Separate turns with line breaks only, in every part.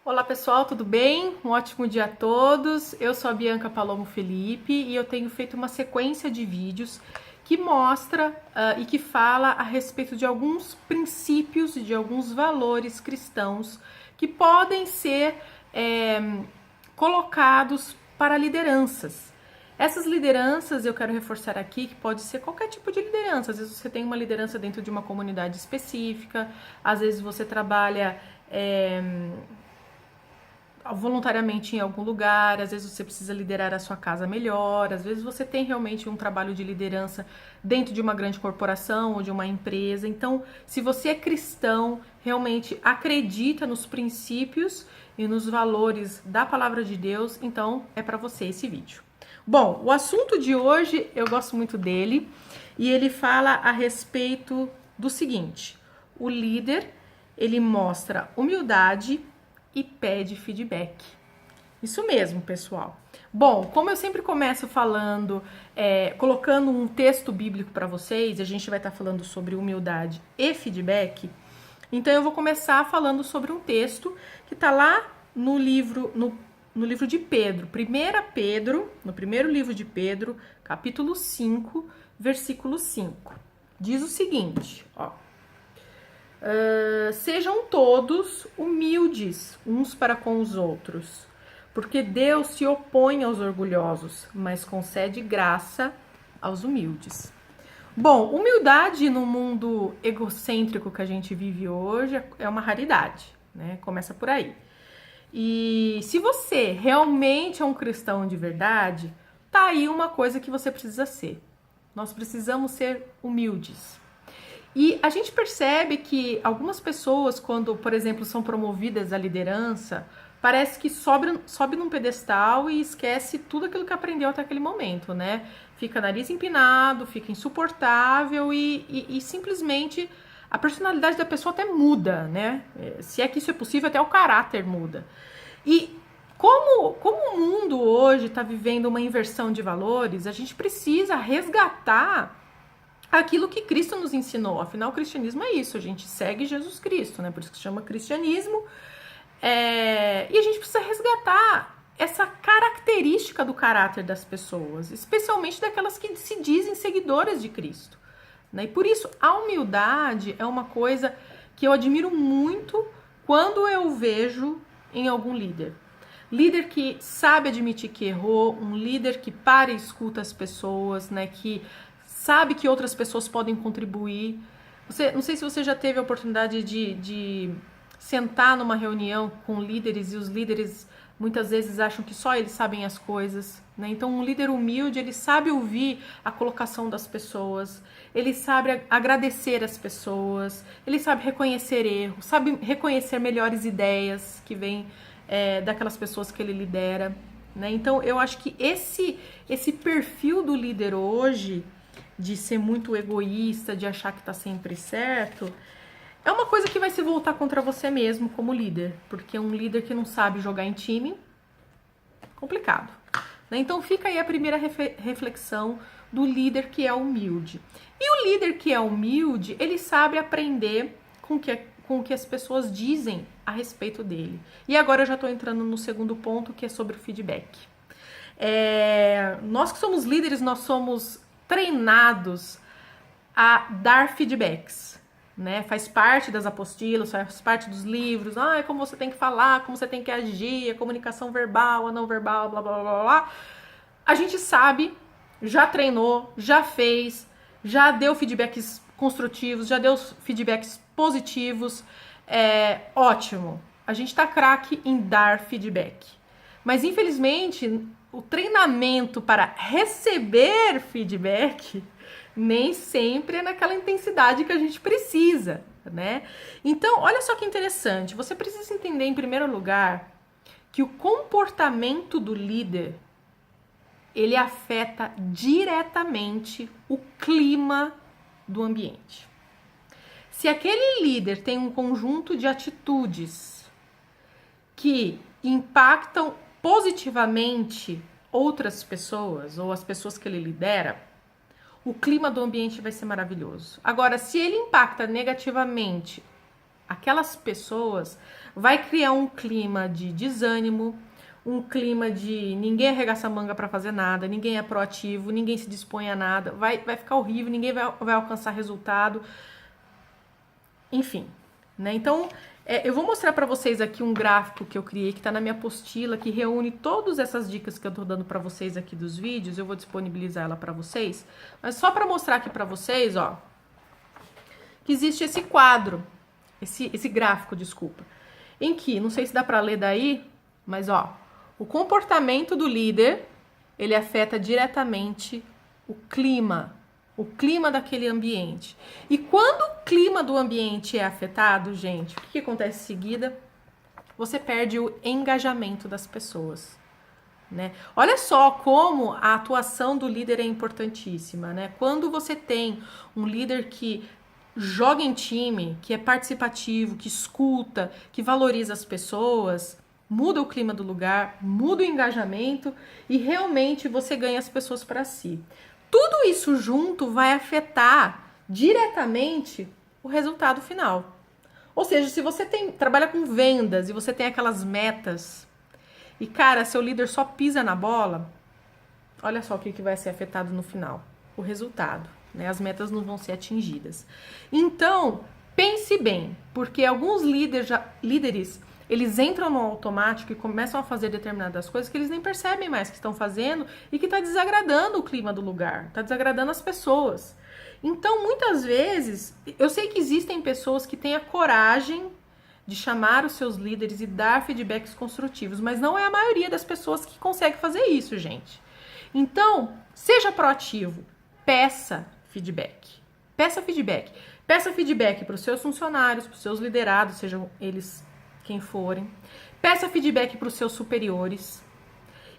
Olá pessoal, tudo bem? Um ótimo dia a todos. Eu sou a Bianca Palomo Felipe e eu tenho feito uma sequência de vídeos que mostra e que fala a respeito de alguns princípios, de alguns valores cristãos que podem ser colocados para lideranças. Essas lideranças eu quero reforçar aqui que pode ser qualquer tipo de liderança. Às vezes você tem uma liderança dentro de uma comunidade específica, às vezes você trabalha voluntariamente em algum lugar, às vezes você precisa liderar a sua casa melhor, às vezes você tem realmente um trabalho de liderança dentro de uma grande corporação ou de uma empresa. Então, se você é cristão, realmente acredita nos princípios e nos valores da palavra de Deus, então é para você esse vídeo. Bom, o assunto de hoje eu gosto muito dele e ele fala a respeito do seguinte: o líder, ele mostra humildade e pede feedback. Isso mesmo, pessoal. Bom, como eu sempre começo falando, colocando um texto bíblico para vocês, a gente vai estar falando sobre humildade e feedback, então eu vou começar falando sobre um texto que está lá no livro, no livro de Pedro, 1 Pedro, no primeiro livro de Pedro, capítulo 5, versículo 5. Diz o seguinte, ó. Sejam todos humildes uns para com os outros, porque Deus se opõe aos orgulhosos, mas concede graça aos humildes. Bom, humildade no mundo egocêntrico que a gente vive hoje é uma raridade, né? Começa por aí. E se você realmente é um cristão de verdade, tá aí uma coisa que você precisa ser. Nós precisamos ser humildes. E a gente percebe que algumas pessoas, quando, por exemplo, são promovidas à liderança, parece que sobe num pedestal e esquece tudo aquilo que aprendeu até aquele momento, né? Fica nariz empinado, fica insuportável e simplesmente a personalidade da pessoa até muda, né? Se é que isso é possível, até o caráter muda. E como o mundo hoje está vivendo uma inversão de valores, a gente precisa resgatar aquilo que Cristo nos ensinou. Afinal, o cristianismo é isso, a gente segue Jesus Cristo, né? Por isso que se chama cristianismo. E a gente precisa resgatar essa característica do caráter das pessoas, especialmente daquelas que se dizem seguidoras de Cristo, né? E por isso, a humildade é uma coisa que eu admiro muito quando eu vejo em algum líder. Líder que sabe admitir que errou, um líder que para e escuta as pessoas, né? Que sabe que outras pessoas podem contribuir. Não sei se você já teve a oportunidade de sentar numa reunião com líderes e os líderes muitas vezes acham que só eles sabem as coisas, né? Então um líder humilde, ele sabe ouvir a colocação das pessoas, ele sabe agradecer as pessoas, ele sabe reconhecer erros, sabe reconhecer melhores ideias que vêm daquelas pessoas que ele lidera, né? Então eu acho que esse perfil do líder hoje, de ser muito egoísta, de achar que tá sempre certo, é uma coisa que vai se voltar contra você mesmo como líder, porque um líder que não sabe jogar em time, complicado, né? Então fica aí a primeira reflexão do líder que é humilde. E o líder que é humilde, ele sabe aprender com o que as pessoas dizem a respeito dele. E agora eu já tô entrando no segundo ponto, que é sobre o feedback. Nós que somos líderes, nós somos treinados a dar feedbacks, né? Faz parte das apostilas, faz parte dos livros, como você tem que falar, como você tem que agir, a comunicação verbal, a não verbal, blá, blá, blá, blá. A gente sabe, já treinou, já fez, já deu feedbacks construtivos, já deu feedbacks positivos, ótimo. A gente tá craque em dar feedback. Mas, infelizmente, o treinamento para receber feedback nem sempre é naquela intensidade que a gente precisa, né? Então, olha só que interessante. Você precisa entender, em primeiro lugar, que o comportamento do líder, ele afeta diretamente o clima do ambiente. Se aquele líder tem um conjunto de atitudes que impactam positivamente outras pessoas ou as pessoas que ele lidera, o clima do ambiente vai ser maravilhoso. Agora, se ele impacta negativamente aquelas pessoas, vai criar um clima de desânimo, um clima de ninguém arregaça a manga para fazer nada, ninguém é proativo, ninguém se dispõe a nada, vai ficar horrível, ninguém vai alcançar resultado, enfim, né? Então, eu vou mostrar para vocês aqui um gráfico que eu criei, que está na minha apostila, que reúne todas essas dicas que eu tô dando para vocês aqui dos vídeos. Eu vou disponibilizar ela para vocês, mas só para mostrar aqui para vocês, ó, que existe esse quadro, esse gráfico, desculpa, em que, não sei se dá para ler daí, mas ó, o comportamento do líder, ele afeta diretamente o clima daquele ambiente. E quando o clima do ambiente é afetado, gente, o que acontece em seguida? Você perde o engajamento das pessoas, né? Olha só como a atuação do líder é importantíssima, né? Quando você tem um líder que joga em time, que é participativo, que escuta, que valoriza as pessoas, muda o clima do lugar, muda o engajamento e realmente você ganha as pessoas para si. Tudo isso junto vai afetar diretamente o resultado final. Ou seja, se você trabalha com vendas e você tem aquelas metas e, cara, seu líder só pisa na bola, olha só o que vai ser afetado no final. O resultado, né? As metas não vão ser atingidas. Então, pense bem, porque alguns líderes eles entram no automático e começam a fazer determinadas coisas que eles nem percebem mais que estão fazendo e que está desagradando o clima do lugar, está desagradando as pessoas. Então, muitas vezes, eu sei que existem pessoas que têm a coragem de chamar os seus líderes e dar feedbacks construtivos, mas não é a maioria das pessoas que consegue fazer isso, gente. Então, seja proativo, peça feedback. Peça feedback. Peça feedback para os seus funcionários, para os seus liderados, sejam eles quem forem. Peça feedback para os seus superiores.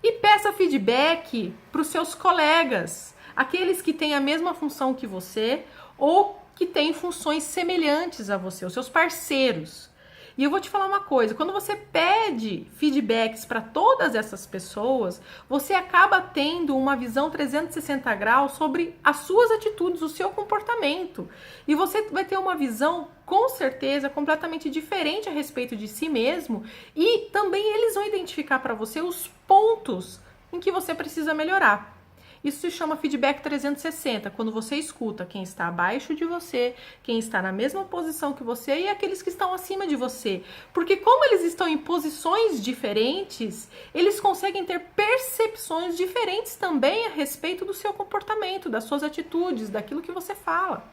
E peça feedback para os seus colegas, aqueles que têm a mesma função que você ou que têm funções semelhantes a você, os seus parceiros. E eu vou te falar uma coisa, quando você pede feedbacks para todas essas pessoas, você acaba tendo uma visão 360 graus sobre as suas atitudes, o seu comportamento. E você vai ter uma visão, com certeza, completamente diferente a respeito de si mesmo. E também eles vão identificar para você os pontos em que você precisa melhorar. Isso se chama feedback 360, quando você escuta quem está abaixo de você, quem está na mesma posição que você e aqueles que estão acima de você. Porque como eles estão em posições diferentes, eles conseguem ter percepções diferentes também a respeito do seu comportamento, das suas atitudes, daquilo que você fala.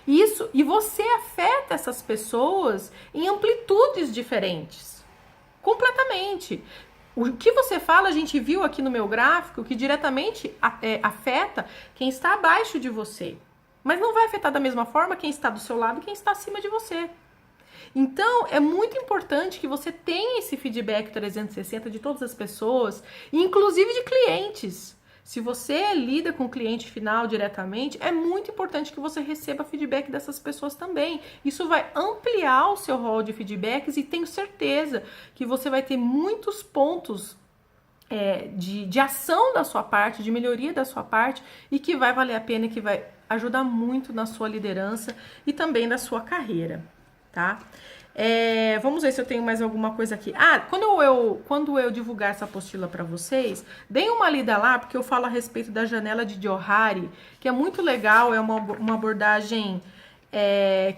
E você afeta essas pessoas em amplitudes diferentes. Completamente. O que você fala, a gente viu aqui no meu gráfico, que diretamente afeta quem está abaixo de você. Mas não vai afetar da mesma forma quem está do seu lado e quem está acima de você. Então, é muito importante que você tenha esse feedback 360 de todas as pessoas, inclusive de clientes. Se você lida com o cliente final diretamente, é muito importante que você receba feedback dessas pessoas também. Isso vai ampliar o seu rol de feedbacks e tenho certeza que você vai ter muitos pontos de ação da sua parte, de melhoria da sua parte e que vai valer a pena e que vai ajudar muito na sua liderança e também na sua carreira, tá? Vamos ver se eu tenho mais alguma coisa aqui. Quando eu divulgar essa apostila para vocês, deem uma lida lá, porque eu falo a respeito da janela de Johari, que é muito legal, é uma abordagem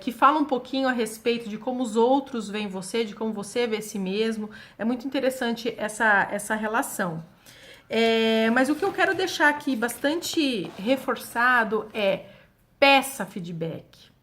que fala um pouquinho a respeito de como os outros veem você, de como você vê si mesmo. É muito interessante essa relação. Mas o que eu quero deixar aqui bastante reforçado é: peça feedback.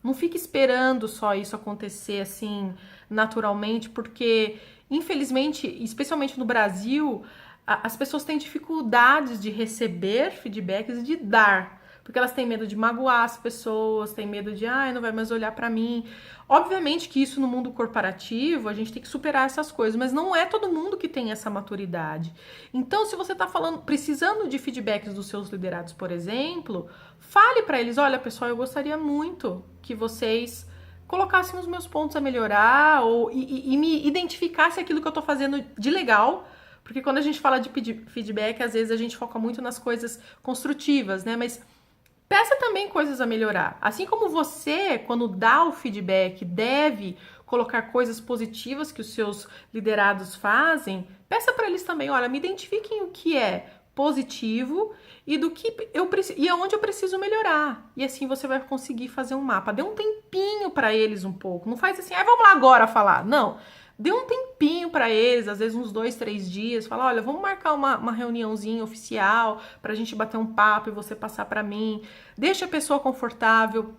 Não fique esperando só isso acontecer assim naturalmente, porque infelizmente, especialmente no Brasil, as pessoas têm dificuldades de receber feedbacks e de dar, porque elas têm medo de magoar as pessoas, têm medo de, não vai mais olhar para mim. Obviamente que isso no mundo corporativo, a gente tem que superar essas coisas, mas não é todo mundo que tem essa maturidade. Então, se você tá precisando de feedbacks dos seus liderados, por exemplo, fale para eles: olha, pessoal, eu gostaria muito que vocês colocassem os meus pontos a melhorar e me identificassem aquilo que eu tô fazendo de legal, porque quando a gente fala de feedback, às vezes a gente foca muito nas coisas construtivas, né? Mas peça também coisas a melhorar. Assim como você, quando dá o feedback, deve colocar coisas positivas que os seus liderados fazem, peça para eles também, olha, me identifiquem o que é positivo e do que eu preciso e aonde eu preciso melhorar. E assim você vai conseguir fazer um mapa. Dê um tempinho para eles um pouco. Não faz assim, vamos lá agora falar. Não. Dê um tempinho para eles, às vezes uns 2, 3 dias. Fala, olha, vamos marcar uma reuniãozinha oficial pra gente bater um papo e você passar para mim. Deixa a pessoa confortável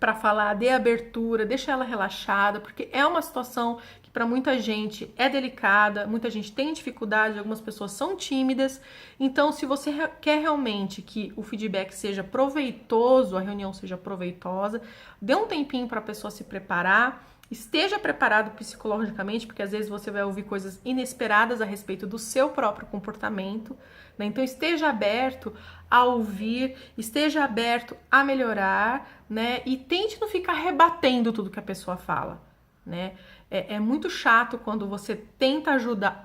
para falar, dê abertura, deixa ela relaxada, porque é uma situação que para muita gente é delicada, muita gente tem dificuldade, algumas pessoas são tímidas. Então, se você quer realmente que o feedback seja proveitoso, a reunião seja proveitosa, dê um tempinho para a pessoa se preparar. Esteja preparado psicologicamente, porque às vezes você vai ouvir coisas inesperadas a respeito do seu próprio comportamento, né? Então esteja aberto a ouvir, esteja aberto a melhorar, né? E tente não ficar rebatendo tudo que a pessoa fala, né? É muito chato quando você tenta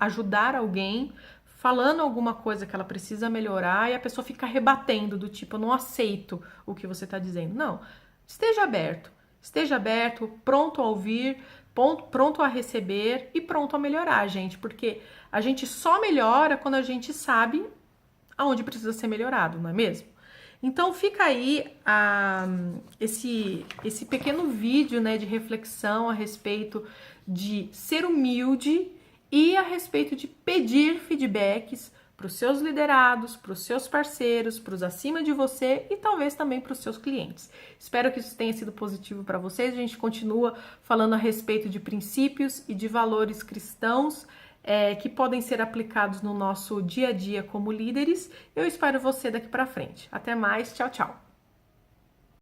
ajudar alguém falando alguma coisa que ela precisa melhorar e a pessoa fica rebatendo do tipo, eu não aceito o que você está dizendo. Não, esteja aberto. Esteja aberto, pronto a ouvir, pronto a receber e pronto a melhorar, gente. Porque a gente só melhora quando a gente sabe aonde precisa ser melhorado, não é mesmo? Então fica aí esse pequeno vídeo, né, de reflexão a respeito de ser humilde e a respeito de pedir feedbacks para os seus liderados, para os seus parceiros, para os acima de você e talvez também para os seus clientes. Espero que isso tenha sido positivo para vocês. A gente continua falando a respeito de princípios e de valores cristãos que podem ser aplicados no nosso dia a dia como líderes. Eu espero você daqui para frente. Até mais, tchau, tchau!